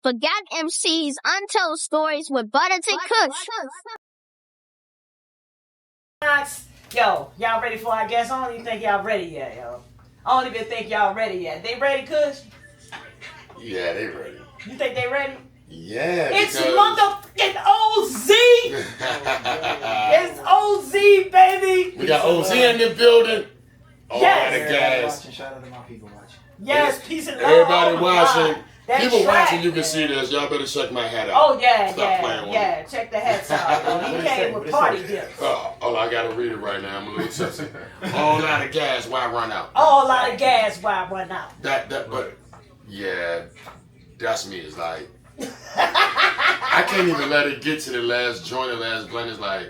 Forgot MC's Untold Stories with Buttas and Kush. Yo, y'all ready for our guests? I don't even think y'all ready yet, yo. I don't even think y'all ready yet. They ready, Kush? Yeah, they ready. You think they ready? Yeah, It's because... motherfucking OZ! It's OZ, baby! We got OZ in the building. Oh, Yes. the gas. Shout out to my people watching. Yes, peace and love. Everybody Oh watching. People track, watching, you can man. see this. Y'all better check my hat out. Oh, yeah, Stop playing with yeah. Check the hats out. He came with party gifts. Oh, I gotta read it right now. I'm a little tipsy. All out of gas, why run out? All out of gas, why run out? But yeah, that's me. It's like I can't even let it get to the last joint, the last blend. It's like,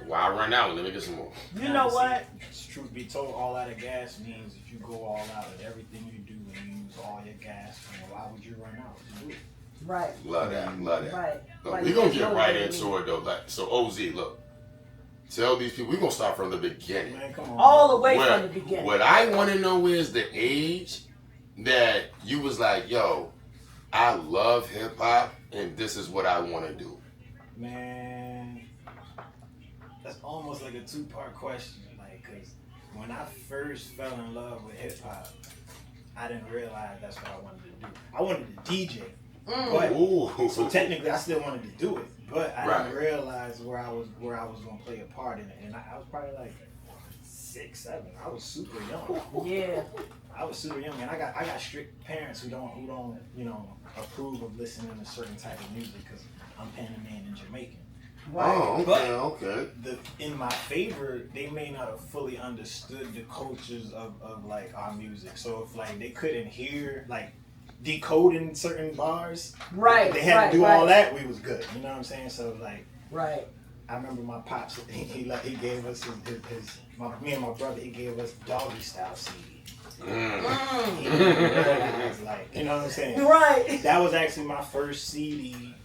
why run out? Let me get some more. You know what? Truth be told, all out of gas means if you go all out at everything you do and you use all your gas, why would you run out to do it? Right. Love that. Right. Look, we're gonna get right into it though. Like, so OZ, look. Tell these people, we're gonna start from the beginning. Man, come on. All the way from the beginning. What I wanna know is the age that you was like, yo, I love hip hop and this is what I wanna do. Man, that's almost like a two-part question. Like, cause when I first fell in love with hip hop, I didn't realize that's what I wanted to do. I wanted to DJ. But, so technically, I still wanted to do it, but I didn't realize where I was gonna play a part in it, and I was probably like 6, 7. I was super young. Yeah, I was super young, and I got strict parents who don't approve of listening to certain type of music because I'm Panamanian and Jamaican. right. Oh, okay, In my favor, they may not have fully understood the cultures of like our music. So if like they couldn't hear like decoding certain bars, Right. they had to do all that, we was good. You know what I'm saying? So like, Right. I remember my pops. He gave us me and my brother. He gave us Doggy Style CD. He didn't realize, like, you know what I'm saying? Right. That was actually my first CD,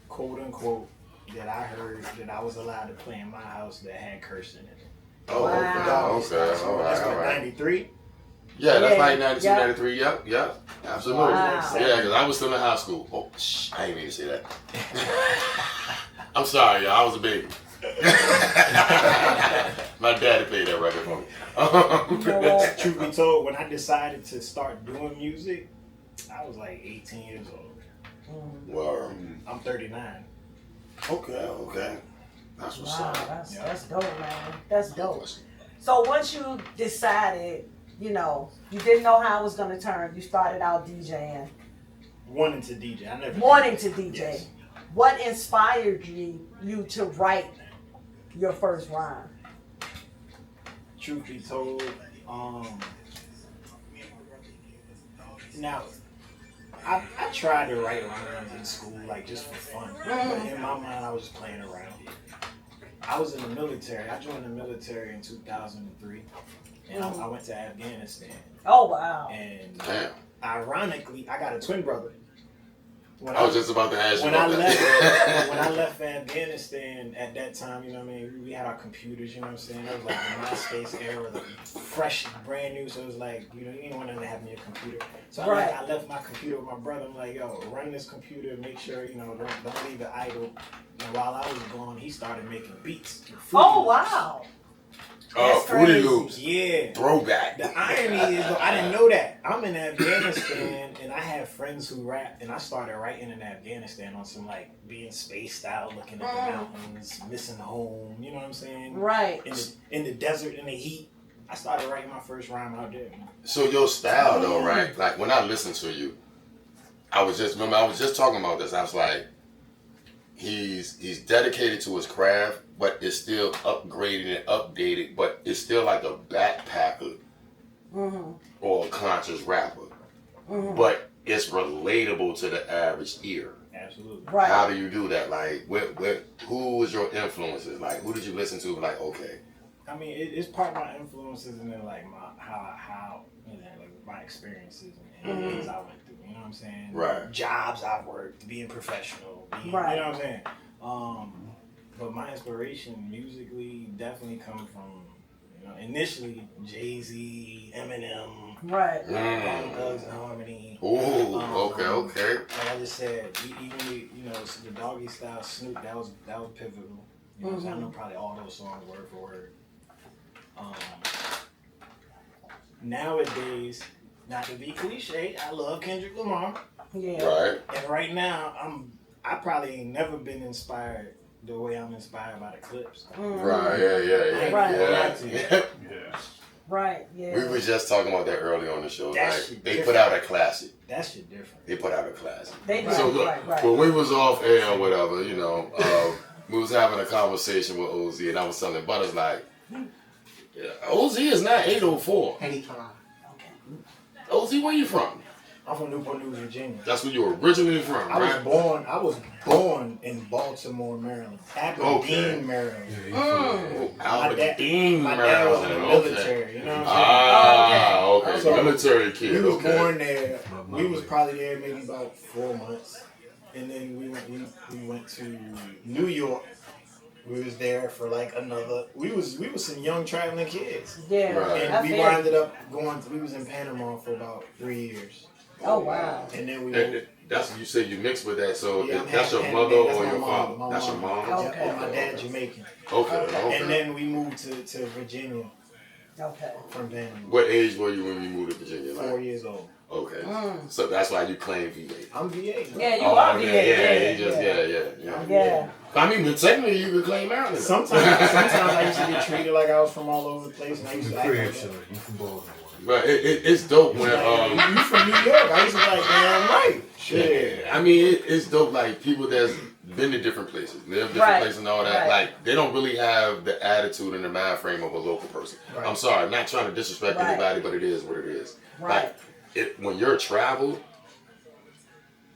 quote unquote, that I heard that I was allowed to play in my house that had cursing in it. Oh, Wow. okay. All That's right. 93. Yeah, that's Yeah, like 92, yeah. 93. Yep. Absolutely. Wow. Yeah, because I was still in high school. Oh, I ain't mean to say that. I'm sorry, y'all. I was a baby. My daddy played that record for me. Truth be told, when I decided to start doing music, I was like 18 years old. Well, I'm 39. Okay. That's what's Wow, up. that's dope, man. That's dope. So once you decided, you didn't know how it was gonna turn. You started out DJing. Wanting to DJ. I never Wanting to DJ. Yes. What inspired you to write your first rhyme? Truth be told, now I tried to write rhymes in school, like just for fun. But in my mind, I was just playing around. I was in the military. I joined the military in 2003, and I went to Afghanistan. Oh wow! And Damn. ironically, I got a twin brother. I was just about to ask you when about that. when I left Afghanistan at that time, you know what I mean, we had our computers, you know what I'm saying? It was like the MySpace era, the fresh, brand new, so it was like, you didn't want to have me a computer. So I left my computer with my brother. I'm like, yo, run this computer, make sure, don't leave it idle. And while I was gone, he started making beats. Oh wow! Oh, Fruity Loops. Yeah. Throwback. The irony is, though, I didn't know that. I'm in Afghanistan, and I have friends who rap, and I started writing in Afghanistan on some, like, being spaced out, looking at the mountains, missing home, you know what I'm saying? Right. In the desert, in the heat. I started writing my first rhyme out there. So your style, though, right? Like, when I listened to you, I was just talking about this. I was like, he's dedicated to his craft, but it's still upgraded and updated, but it's still like a backpacker or a conscious rapper. But it's relatable to the average ear. Absolutely. Right. How do you do that? Like, who was your influences? Like, who did you listen to? Like, okay. I mean, it's part of my influences and then, like, how like my experiences and things I went through. You know what I'm saying? Right. Jobs I've worked, being professional. You know what I'm saying? But my inspiration musically definitely comes from, initially Jay-Z, Eminem, Right. Thugs and Harmony. Ooh, okay. Like I just said, the Doggy Style Snoop, that was pivotal. You know what I'm saying? I know probably all those songs word for word. Nowadays, not to be cliche, I love Kendrick Lamar. Yeah. Right. And right now, I probably ain't never been inspired the way I'm inspired by the Clips. Right. Yeah. Right. Right, yeah. We were just talking about that earlier on the show. That Like, shit they different. put out a classic. That shit different. They put out a classic. They did. So look, Right. when we was off air or whatever, we was having a conversation with OZ, and I was telling Buttas like, OZ is not 804. OZ, where you from? I'm from Newport News, Virginia. That's where you were originally from, I right? was born in Baltimore, Maryland. Aberdeen, Maryland. Aberdeen, My dad was in the Maryland. military, you know what I'm saying? Okay. So, Military kid. We was born there. We was probably there maybe about 4 months. And then we went to New York. We was there for like we was some young traveling kids. Yeah. Right. And we winded up we was in Panama for about 3 years. Oh, wow. And then That's what you say you mixed with that. So Yeah, that's your I'm mother Panamanian. or That's your my father? mom. That's your mom? Okay. And my dad Jamaican. Okay. And then we moved to Virginia Okay. from Panama. What age were you when you moved to Virginia? 4 years old. Okay. So that's why you claim VA. I'm VA. Yeah, you are VA. Yeah. I mean, but technically you could claim Maryland. Sometimes I used to get treated like I was from all over the place, and I used to act like that. You from Baltimore. But it's dope when You from New York? I used to be like, damn right. Shit. I mean, it's dope. Like people that's been to different places, live different places, and all that. Right. Like they don't really have the attitude and the mind frame of a local person. Right. I'm sorry, I'm not trying to disrespect Right. anybody, but it is what it is. Right. Like when you're traveled,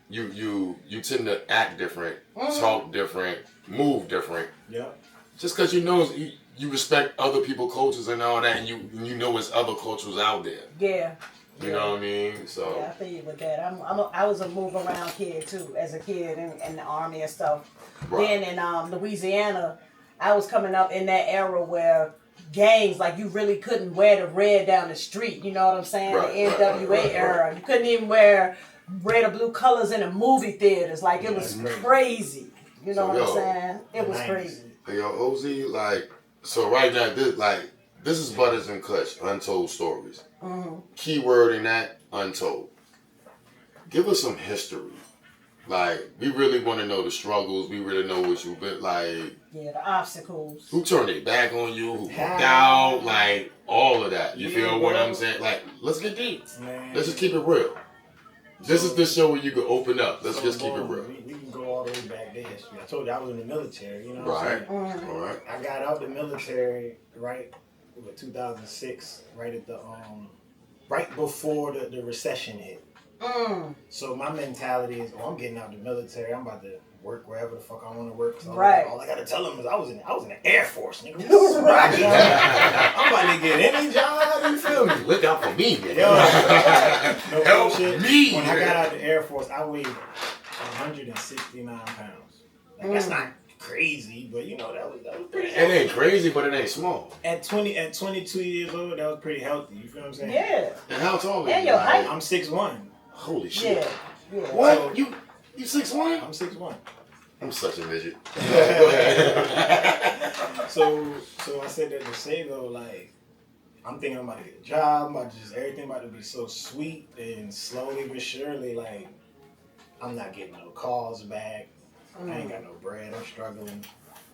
you tend to act different, talk different, move different. Yep. Just because you respect other people's cultures and all that, and you know there's other cultures out there. Yeah. You know what I mean? So Yeah, I feel you with that. I was a move around kid too, as a kid in the army and stuff. Right. Then in Louisiana, I was coming up in that era where gangs, like you really couldn't wear the red down the street. You know what I'm saying? Right, The NWA era. You couldn't even wear red or blue colors in the movie theaters. Like it was crazy. You know what I'm saying? It was crazy. Hey, yo, OZ, like, so right now, this is Buttas and Kush, Untold Stories. Keyword in that, Untold. Give us some history. Like, we really want to know the struggles. We really know what you've been like. Yeah, the obstacles. Who turned their back on you? Who walked out? Like, all of that. You feel what I'm saying? Like, let's get deep. Man. Let's just keep it real. This is the show where you can open up. Let's So just keep it real. We can go all the way back to history. I told you I was in the military, you know what Right. I'm saying? All right. I got out the military right in 2006, right at the right before the recession hit. So my mentality is, I'm getting out the military. I'm about to work wherever the fuck I want to work. So Right. all I gotta tell them is I was in the Air Force, nigga. Right. I'm about to get any job. You feel me? Look out for me, man. Yo, no Help bullshit. me. When I got out the Air Force, I weighed 169 pounds. Like, that's not crazy, but you know that was pretty It healthy. ain't crazy, but it ain't small. At 22 years old, that was pretty healthy. You feel what I'm saying? Yeah. And how tall are you? And your height. I'm 6'1". Holy shit. Yeah. Yeah. What? So- you 6'1"? I'm 6'1". I'm such a midget. So I said that to say though, like, I'm thinking I'm about to get a job, I'm about to everything about to be so sweet, and slowly but surely, like, I'm not getting no calls back. I ain't got no bread, I'm struggling.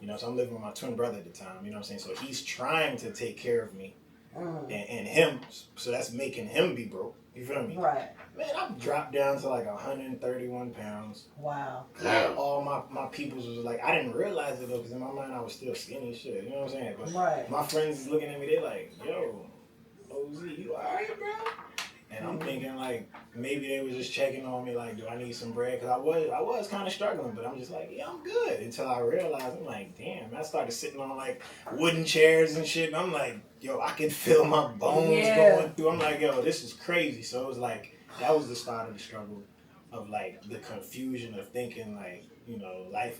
You know, so I'm living with my twin brother at the time, you know what I'm saying? So he's trying to take care of me and him, so that's making him be broke. You feel me? Right. Man, I've dropped down to like 131 pounds. Wow. Damn. All my peoples was like, I didn't realize it though, because in my mind I was still skinny as shit. You know what I'm saying? But Right. my friends is looking at me, they like, yo, OZ, you alright, bro? And I'm thinking like, maybe they was just checking on me, like, do I need some bread? Because I was kind of struggling, but I'm just like, yeah, I'm good. Until I realized, I'm like, damn. I started sitting on like wooden chairs and shit, and I'm like, yo, I can feel my bones going through. I'm like, yo, this is crazy. So it was like, that was the start of the struggle, of like the confusion of thinking like, you know, life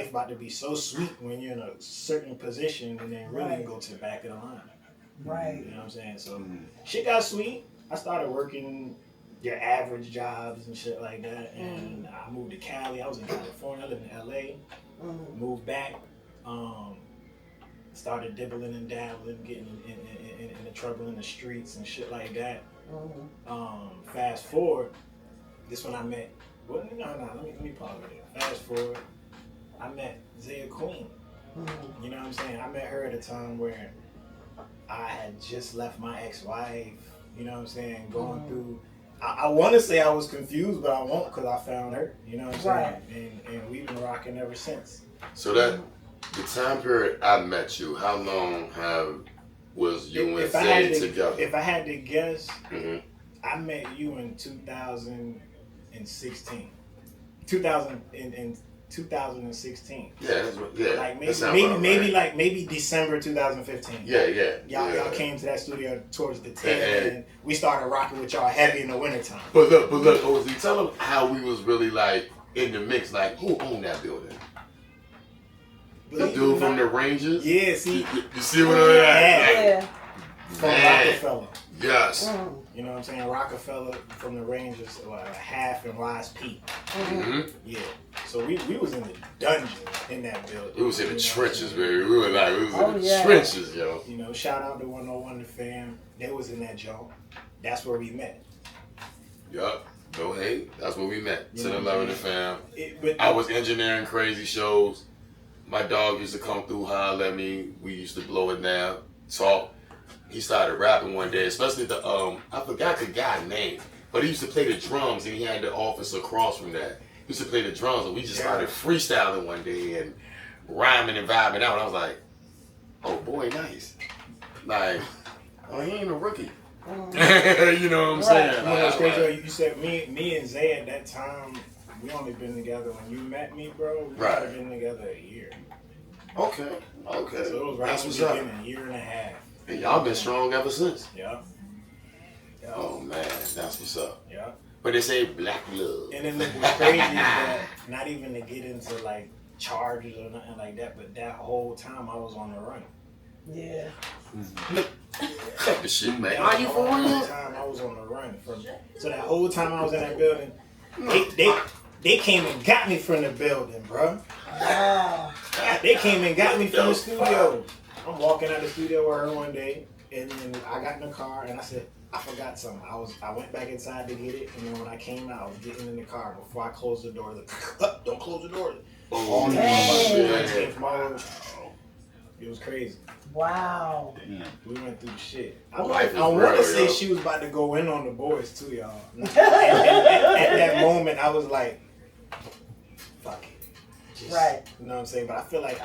about to be so sweet when you're in a certain position, and then really go to the back of the line. Right. You know what I'm saying? So shit got sweet. I started working your average jobs and shit like that. And I moved to Cali. I was in California. I lived in LA. Moved back. Started dibbling and dabbling, getting into trouble in the streets and shit like that. Fast forward, this when I met. Well, no. Let me pause it. Fast forward, I met Zaya Queen. You know what I'm saying? I met her at a time where I had just left my ex-wife. You know what I'm saying? Going through. I want to say I was confused, but I won't because I found her. You know what I'm saying? And we've been rocking ever since. So that the time period I met you, how long was you and Zay together? If I had to guess, I met you in 2016. 2016. Yeah, that's what. Yeah, like maybe December 2015. Yeah. Y'all came to that studio towards the tail and we started rocking with y'all heavy in the wintertime. But look, Ozzy, tell them how we was really like in the mix. Like, who owned that building? The dude from the Rangers? Yeah, see. You see what I'm saying? Yeah. From Rockefeller. Yes. You know what I'm saying? Rockefeller from the Rangers, half and Wise Peak. Yeah. So we was in the dungeon in that building. We was in the trenches, baby. We was in the trenches, yo. You know, shout out to 101 the fam. They was in that joint. That's where we met. Yup. No hate. That's where we met. 10-11 the fam. I was engineering crazy shows. My dog used to come through, holler at me. We used to blow it down, talk. He started rapping one day, especially I forgot the guy's name, but he used to play the drums and he had the office across from that. He used to play the drums and we just started freestyling one day and rhyming and vibing out. And I was like, oh boy, nice. Like, oh, he ain't a rookie. You know what I'm saying? You know what's crazy? You said me and Zay at that time, we only been together when you met me, bro. We have been together a year. Okay. So it was right when we been a year and a half. And y'all been strong ever since. Yeah. Oh man, that's what's up. Yeah. But they say black love. And then what's crazy is that not even to get into like charges or nothing like that, but that whole time I was on the run. Yeah. Cut the shit, man. Are you for real? That time I was on the run. So that whole time I was in that building, they came and got me from the building, bro. Wow. They came and got me from the studio. I'm walking out of the studio with her one day, and then I got in the car, and I said, I forgot something. I went back inside to get it, and then when I came out, I was getting in the car. Before I closed the door, don't close the door. Oh, it was crazy. Wow. We went through shit. I want to say she was about to go in on the boys too, y'all. At that moment, I was like, fuck it. Right. You know what I'm saying? But I feel like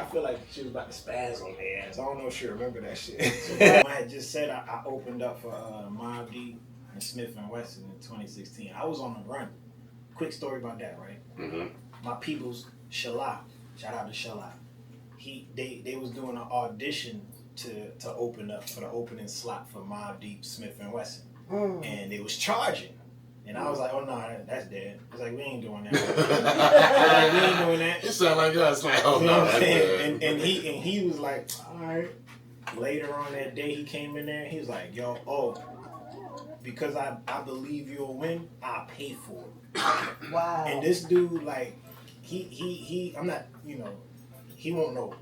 she was about to spaz on their ass. I don't know if she remember that shit. I had just said I opened up for Mobb Deep and Smith and Wesson in 2016. I was on the run. Quick story about that, right? My people's Shala. Shout out to Shala. They was doing an audition to open up for the opening slot for Mobb Deep, Smith and Wesson, and they was charging. And I was like, oh no, that's dead. It's like, we ain't doing that. We ain't doing that. It sound like us. Like, oh no, that's dead. And he was like, all right. Later on that day, he came in there. He was like, yo, because I believe you'll win, I'll pay for it. Wow. And this dude, like, he I'm not, you know, he won't no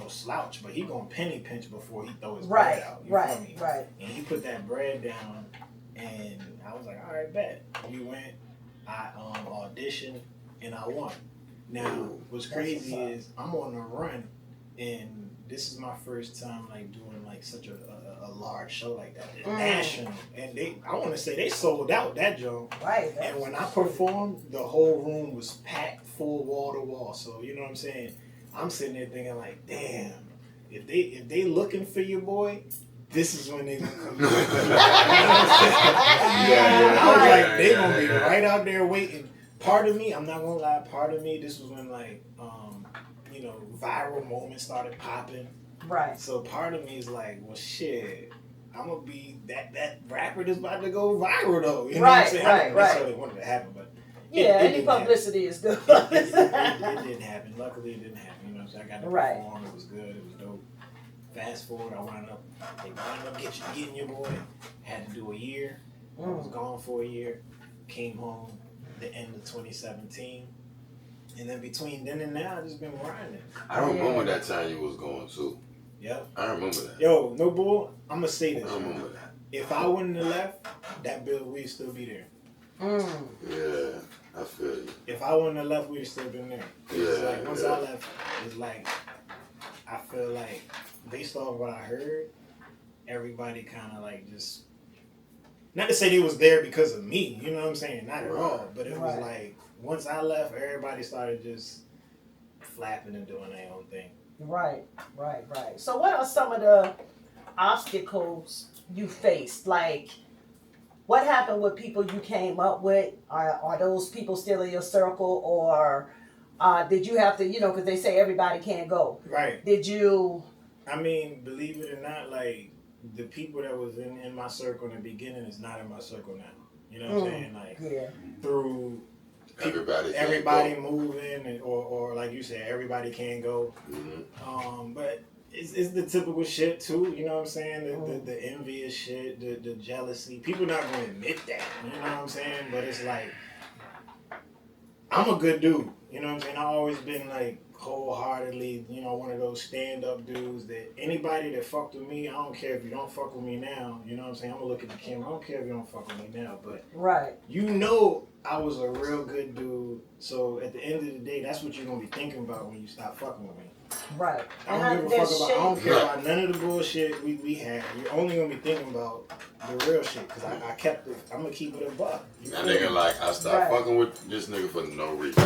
slouch, but he gonna penny pinch before he throw his bread out. You feel me? Right. And he put that bread down, and I was like, all right, bet. We went, I auditioned, and I won. Now, what's crazy is I'm on the run, and this is my first time like doing like such a large show like that, national. And I want to say they sold out that joint. Right. And when I performed, the whole room was packed full wall to wall. So you know what I'm saying? I'm sitting there thinking like, damn, if they looking for your boy, this is when they gonna come. I was like, they gonna be right out there waiting. Part of me, I'm not gonna lie, this was when like, you know, viral moments started popping. Right. So part of me is like, well, shit, I'm gonna be that rapper that's about to go viral though. You know what I'm saying? I don't necessarily want it to happen, but any publicity is good. It didn't happen. Luckily, it didn't happen. You know what I'm saying? I got to perform. It was good. It was dope. Fast forward, they wound up getting your boy. Had to do a year. I was gone for a year, came home the end of 2017. And then between then and now, I've just been grinding. I remember that time you was going too. Yep. I remember that. Yo, no bull, I'm going to say this. I remember that. If I wouldn't have left, that build, we'd still be there. Yeah, I feel you. If I wouldn't have left, we'd have still been there. It's like, once I left, it's like, I feel like, based off what I heard, everybody kind of like just, not to say they was there because of me, you know what I'm saying? Not at all. But it was like, once I left, everybody started just flapping and doing their own thing. Right. So what are some of the obstacles you faced? Like, what happened with people you came up with? Are those people still in your circle, or did you have to, because they say everybody can't go. Right. Did you? I mean, believe it or not, like, the people that was in my circle in the beginning is not in my circle now. You know what I'm saying? Like, through everybody moving, or like you said, everybody can go. But it's the typical shit too. You know what I'm saying? The envious shit, the jealousy. People not gonna admit that. You know what I'm saying? But it's like, I'm a good dude. You know what I'm saying? I've always been like wholeheartedly, one of those stand-up dudes that anybody that fucked with me, I don't care if you don't fuck with me now. You know what I'm saying? I'm gonna look at the camera. I don't care if you don't fuck with me now, but I was a real good dude. So at the end of the day, that's what you're gonna be thinking about when you stop fucking with me. Right. I don't give a fuck about. I don't care about none of the bullshit we had. You're only gonna be thinking about the real shit because I kept it. I'm gonna keep it a buck. That nigga like I stopped fucking with this nigga for no reason.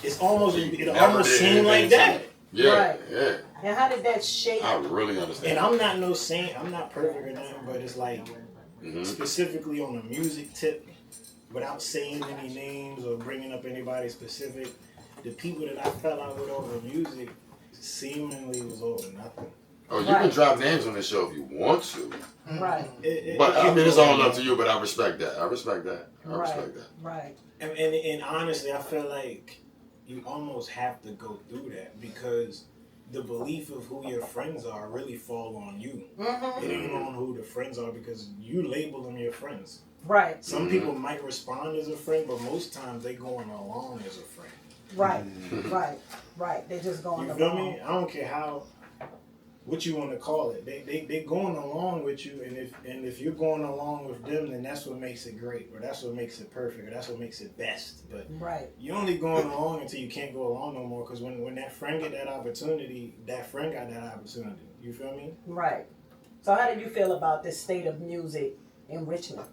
It's almost it almost seemed like that. Yeah. And how did that shape? I really understand. And I'm not no saint. I'm not perfect or nothing, but it's like specifically on a music tip, without saying any names or bringing up anybody specific. The people that I fell out with over music seemingly was over nothing. Oh, you can drop names on this show if you want to. Right. But I mean, it's all up to you, but I respect that. I respect that. Right. And honestly, I feel like you almost have to go through that because the belief of who your friends are really fall on you. It ain't on who the friends are because you label them your friends. Right. Some people might respond as a friend, but most times they going along as a friend. Right. They just going along. You feel me? I don't care what you want to call it. They going along with you, and if you're going along with them, then that's what makes it great, or that's what makes it perfect, or that's what makes it best. But you're only going along until you can't go along no more. Because when that friend get that opportunity, that friend got that opportunity. You feel me? Right. So how did you feel about this state of music in Richmond?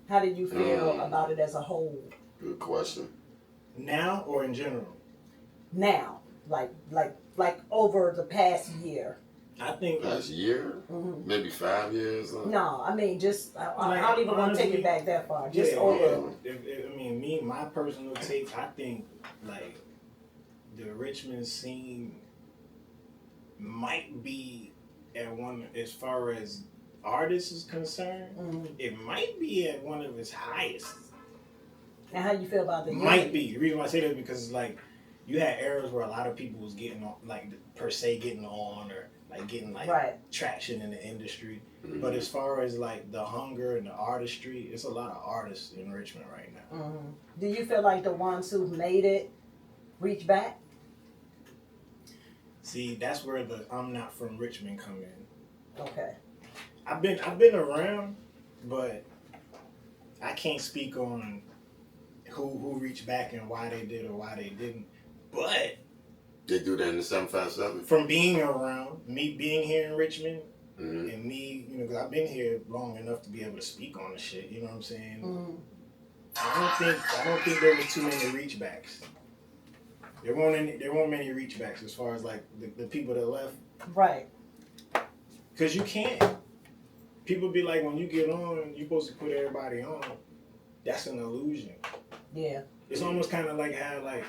How did you feel about it as a whole? Good question. Now or in general? Now, like over the past year. I think last year, maybe 5 years. No, I mean just I don't even want to take it back that far. Just over. My personal take, I think like the Richmond scene might be at one as far as artists is concerned. It might be at one of its highest. And how you feel about the might be. The reason why I say that is because like you had eras where a lot of people was getting on, like per se getting on or like getting like traction in the industry. But as far as like the hunger and the artistry, it's a lot of artists in Richmond right now. Do you feel like the ones who made it reach back? See, that's where the I'm not from Richmond come in. Okay. I've been around, but I can't speak on who reached back and why they did or why they didn't. But they do that in the 757. From being around, me being here in Richmond, and me, because I've been here long enough to be able to speak on the shit. You know what I'm saying? I don't think there was too many reachbacks. There weren't many reachbacks as far as like the people that left. Right. Because you can't. People be like, when you get on, you're supposed to put everybody on. That's an illusion. Yeah. It's almost kind of like how, like,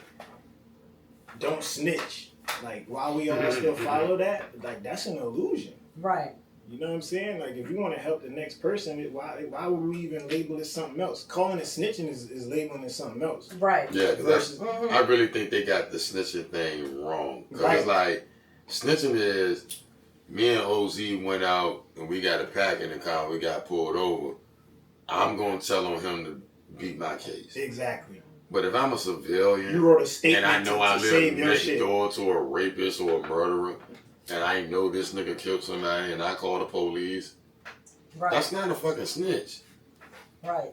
don't snitch. Like, while we all still follow that, like, that's an illusion. Right. You know what I'm saying? Like, if you want to help the next person, why would we even label it something else? Calling it snitching is labeling it something else. Right. Yeah, because I really think they got the snitching thing wrong. Because it's like, snitching is, me and OZ went out and we got a pack in the car, we got pulled over. I'm going to tell on him to beat my case. Exactly. But if I'm a civilian, you wrote a statement and I know I to save live your next shit. door to a rapist or a murderer, and I know this nigga killed somebody, and I call the police, that's not a fucking snitch. Right.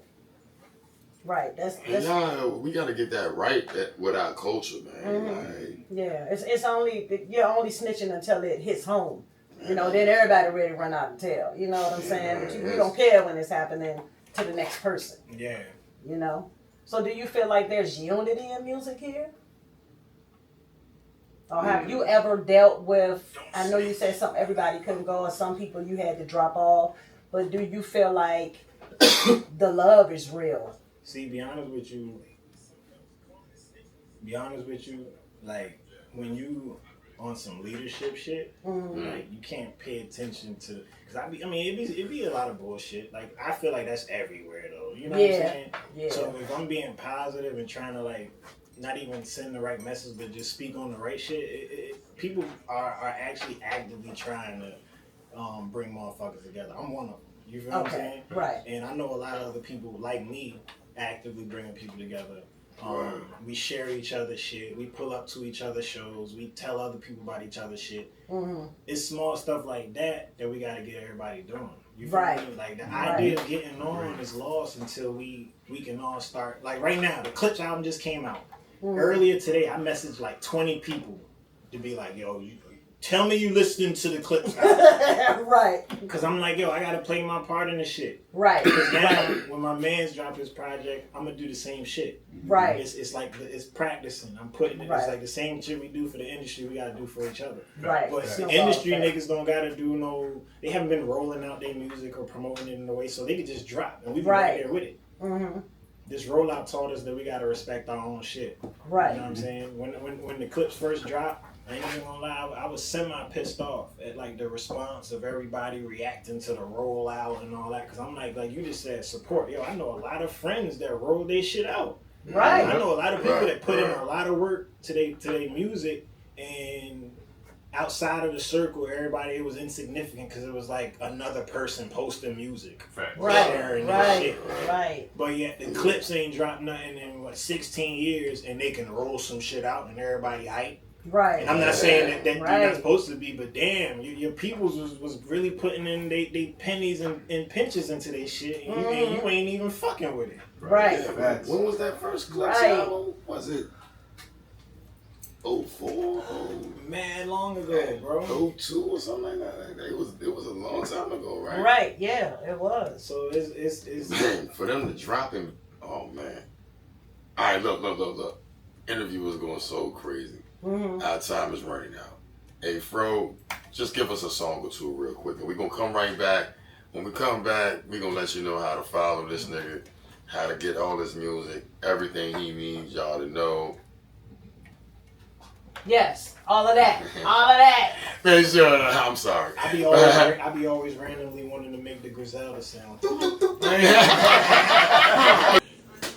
Right. That's we gotta get that right with our culture, man. Like, yeah. It's only you're only snitching until it hits home. You know, then everybody ready to run out and tell. You know what I'm saying? But you don't care when it's happening to the next person. Yeah. You know? So do you feel like there's unity in music here? Or have you ever dealt with, I know you said everybody couldn't go, or some people you had to drop off, but do you feel like the love is real? See, be honest with you, like, when you on some leadership shit, like, you can't pay attention to, because it'd be a lot of bullshit. Like, I feel like that's everywhere, though. You know what I'm saying? Yeah. So if I'm being positive and trying to, like, not even send the right message, but just speak on the right shit, people are actually actively trying to bring motherfuckers together. I'm one of them. You feel what I'm saying? Right. And I know a lot of other people like me actively bringing people together. We share each other's shit. We pull up to each other's shows. We tell other people about each other's shit. It's small stuff like that we gotta get everybody doing. You feel me? Like the idea of getting on is lost until we can all start. Like right now, the Clips album just came out. Earlier today, I messaged like 20 people to be like, yo, tell me you listening to the Clips album. Right. Because I'm like, yo, I got to play my part in the shit. Right. Because now, when my man's drop his project, I'm going to do the same shit. Right. It's like, it's practicing. I'm putting it, it's like the same shit we do for the industry, we got to do for each other. Right. But the industry niggas don't got to do they haven't been rolling out their music or promoting it in a way, so they can just drop. And we be right there with it. This rollout taught us that we gotta respect our own shit. Right. You know what I'm saying? When the Clips first dropped, I ain't even gonna lie, I was semi pissed off at like the response of everybody reacting to the rollout and all that. Cause I'm like you just said, support. Yo, I know a lot of friends that roll their shit out. Right. I know a lot of people that put in a lot of work to their music, and outside of the circle, everybody, it was insignificant because it was like another person posting music. Sharing their shit. Right. But yet the Clips ain't dropped nothing in 16 years, and they can roll some shit out and everybody hype. Right. And I'm not saying that you're not supposed to be, but damn, your peoples was really putting in they pennies and pinches into their shit, and you ain't even fucking with it. Right. Yeah, when was that first Clips album? Was it 04? Mad long ago, bro. 02 or something like that. It was a long time ago, right? Right, yeah, it was. So it's man, for them to drop him, oh man. Alright, look. Interview was going so crazy. Our time is running out. Hey Fro, just give us a song or two real quick, and we're gonna come right back. When we come back, we're gonna let you know how to follow this nigga, how to get all his music, everything he needs y'all to know. Yes, all of that. All of that. Man, sure, I'm sorry. I be always randomly wanting to make the Griselda sound.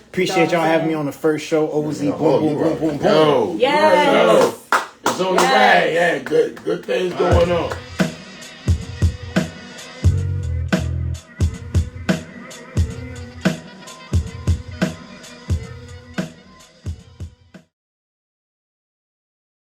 Appreciate y'all having me on the first show. OZ boom. Yo, yes. It's on the way. Yeah, good things going on.